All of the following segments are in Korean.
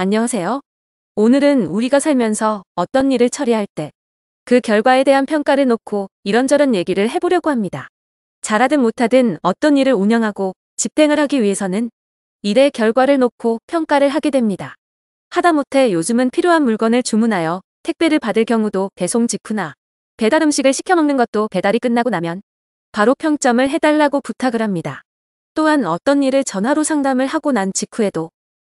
안녕하세요. 오늘은 우리가 살면서 어떤 일을 처리할 때 그 결과에 대한 평가를 놓고 이런저런 얘기를 해보려고 합니다. 잘하든 못하든 어떤 일을 운영하고 집행을 하기 위해서는 일의 결과를 놓고 평가를 하게 됩니다. 하다못해 요즘은 필요한 물건을 주문하여 택배를 받을 경우도 배송 직후나 배달 음식을 시켜 먹는 것도 배달이 끝나고 나면 바로 평점을 해달라고 부탁을 합니다. 또한 어떤 일을 전화로 상담을 하고 난 직후에도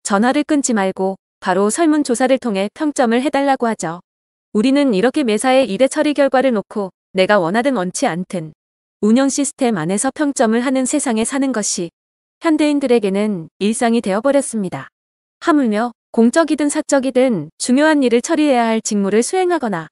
전화를 끊지 말고 바로 설문조사를 통해 평점을 해달라고 하죠. 우리는 이렇게 매사에 일의 처리 결과를 놓고 내가 원하든 원치 않든 운영 시스템 안에서 평점을 하는 세상에 사는 것이 현대인들에게는 일상이 되어버렸습니다. 하물며 공적이든 사적이든 중요한 일을 처리해야 할 직무를 수행하거나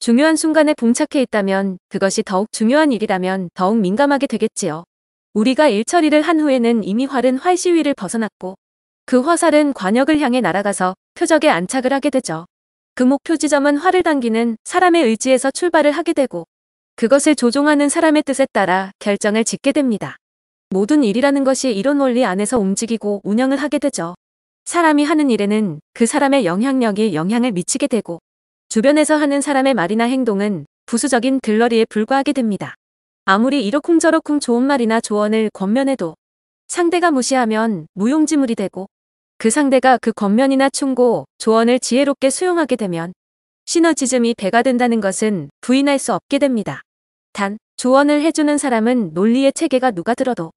중요한 순간에 봉착해 있다면 그것이 더욱 중요한 일이라면 더욱 민감하게 되겠지요. 우리가 일 처리를 한 후에는 이미 활은 활시위를 벗어났고 그 화살은 관역을 향해 날아가서 표적에 안착을 하게 되죠. 그 목표 지점은 활을 당기는 사람의 의지에서 출발을 하게 되고 그것을 조종하는 사람의 뜻에 따라 결정을 짓게 됩니다. 모든 일이라는 것이 이런 원리 안에서 움직이고 운영을 하게 되죠. 사람이 하는 일에는 그 사람의 영향력이 영향을 미치게 되고 주변에서 하는 사람의 말이나 행동은 부수적인 들러리에 불과하게 됩니다. 아무리 이러쿵저러쿵 좋은 말이나 조언을 권면해도 상대가 무시하면 무용지물이 되고 그 상대가 그 권면이나 충고, 조언을 지혜롭게 수용하게 되면 시너지즘이 배가 된다는 것은 부인할 수 없게 됩니다. 단, 조언을 해주는 사람은 논리의 체계가 누가 들어도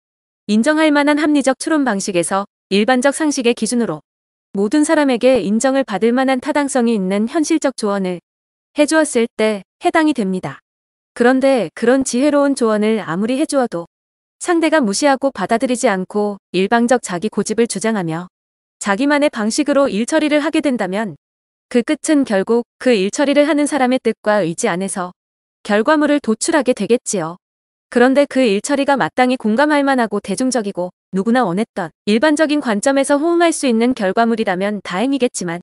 인정할 만한 합리적 추론 방식에서 일반적 상식의 기준으로 모든 사람에게 인정을 받을 만한 타당성이 있는 현실적 조언을 해주었을 때 해당이 됩니다. 그런데 그런 지혜로운 조언을 아무리 해주어도 상대가 무시하고 받아들이지 않고 일방적 자기 고집을 주장하며 자기만의 방식으로 일처리를 하게 된다면 그 끝은 결국 그 일처리를 하는 사람의 뜻과 의지 안에서 결과물을 도출하게 되겠지요. 그런데 그 일처리가 마땅히 공감할 만하고 대중적이고 누구나 원했던 일반적인 관점에서 호응할 수 있는 결과물이라면 다행이겠지만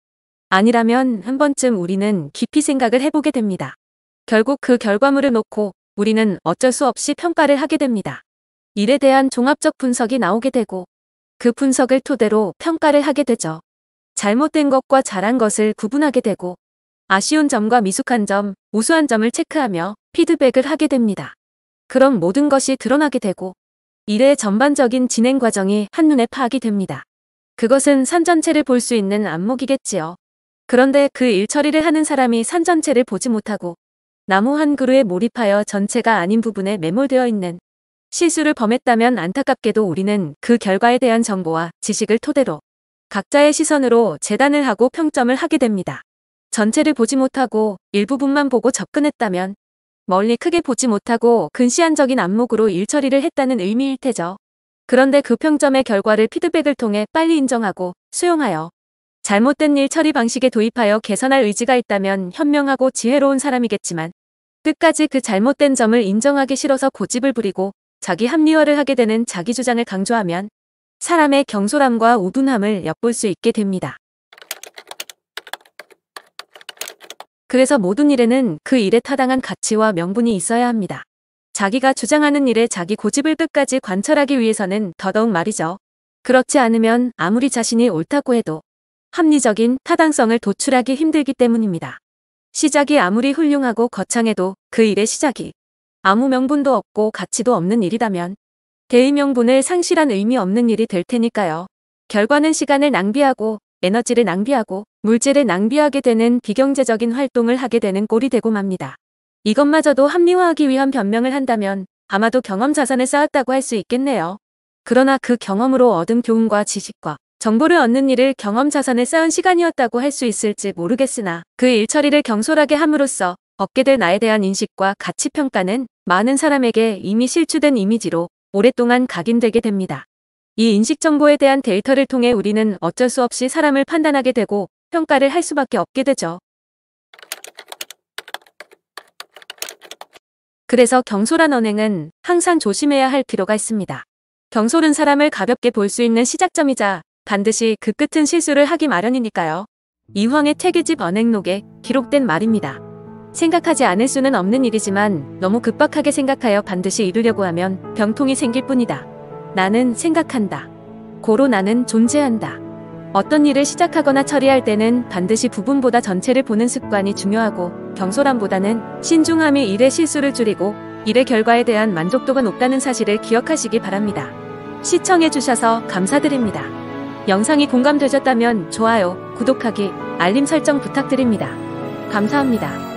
아니라면 한 번쯤 우리는 깊이 생각을 해보게 됩니다. 결국 그 결과물을 놓고 우리는 어쩔 수 없이 평가를 하게 됩니다. 일에 대한 종합적 분석이 나오게 되고 그 분석을 토대로 평가를 하게 되죠. 잘못된 것과 잘한 것을 구분하게 되고 아쉬운 점과 미숙한 점, 우수한 점을 체크하며 피드백을 하게 됩니다. 그럼 모든 것이 드러나게 되고 일의 전반적인 진행 과정이 한눈에 파악이 됩니다. 그것은 산 전체를 볼 수 있는 안목이겠지요. 그런데 그 일 처리를 하는 사람이 산 전체를 보지 못하고 나무 한 그루에 몰입하여 전체가 아닌 부분에 매몰되어 있는 실수를 범했다면 안타깝게도 우리는 그 결과에 대한 정보와 지식을 토대로 각자의 시선으로 재단을 하고 평점을 하게 됩니다. 전체를 보지 못하고 일부분만 보고 접근했다면 멀리 크게 보지 못하고 근시안적인 안목으로 일처리를 했다는 의미일 테죠. 그런데 그 평점의 결과를 피드백을 통해 빨리 인정하고 수용하여 잘못된 일 처리 방식에 도입하여 개선할 의지가 있다면 현명하고 지혜로운 사람이겠지만 끝까지 그 잘못된 점을 인정하기 싫어서 고집을 부리고 자기 합리화를 하게 되는 자기 주장을 강조하면 사람의 경솔함과 우둔함을 엿볼 수 있게 됩니다. 그래서 모든 일에는 그 일에 타당한 가치와 명분이 있어야 합니다. 자기가 주장하는 일에 자기 고집을 끝까지 관철하기 위해서는 더더욱 말이죠. 그렇지 않으면 아무리 자신이 옳다고 해도 합리적인 타당성을 도출하기 힘들기 때문입니다. 시작이 아무리 훌륭하고 거창해도 그 일의 시작이 아무 명분도 없고 가치도 없는 일이라면 개의 명분을 상실한 의미 없는 일이 될 테니까요. 결과는 시간을 낭비하고 에너지를 낭비하고 물질을 낭비하게 되는 비경제적인 활동을 하게 되는 꼴이 되고 맙니다. 이것마저도 합리화하기 위한 변명을 한다면 아마도 경험 자산을 쌓았다고 할 수 있겠네요. 그러나 그 경험으로 얻은 교훈과 지식과 정보를 얻는 일을 경험 자산을 쌓은 시간이었다고 할 수 있을지 모르겠으나 그 일처리를 경솔하게 함으로써 얻게 될 나에 대한 인식과 가치 평가는 많은 사람에게 이미 실추된 이미지로 오랫동안 각인되게 됩니다. 이 인식 정보에 대한 데이터를 통해 우리는 어쩔 수 없이 사람을 판단하게 되고 평가를 할 수밖에 없게 되죠. 그래서 경솔한 언행은 항상 조심해야 할 필요가 있습니다. 경솔은 사람을 가볍게 볼 수 있는 시작점이자 반드시 그 끝은 실수를 하기 마련이니까요. 이황의 퇴계집 언행록에 기록된 말입니다. 생각하지 않을 수는 없는 일이지만 너무 급박하게 생각하여 반드시 이루려고 하면 병통이 생길 뿐이다. 나는 생각한다. 고로 나는 존재한다. 어떤 일을 시작하거나 처리할 때는 반드시 부분보다 전체를 보는 습관이 중요하고, 경솔함보다는 신중함이 일의 실수를 줄이고 일의 결과에 대한 만족도가 높다는 사실을 기억하시기 바랍니다. 시청해주셔서 감사드립니다. 영상이 공감되셨다면 좋아요, 구독하기, 알림 설정 부탁드립니다. 감사합니다.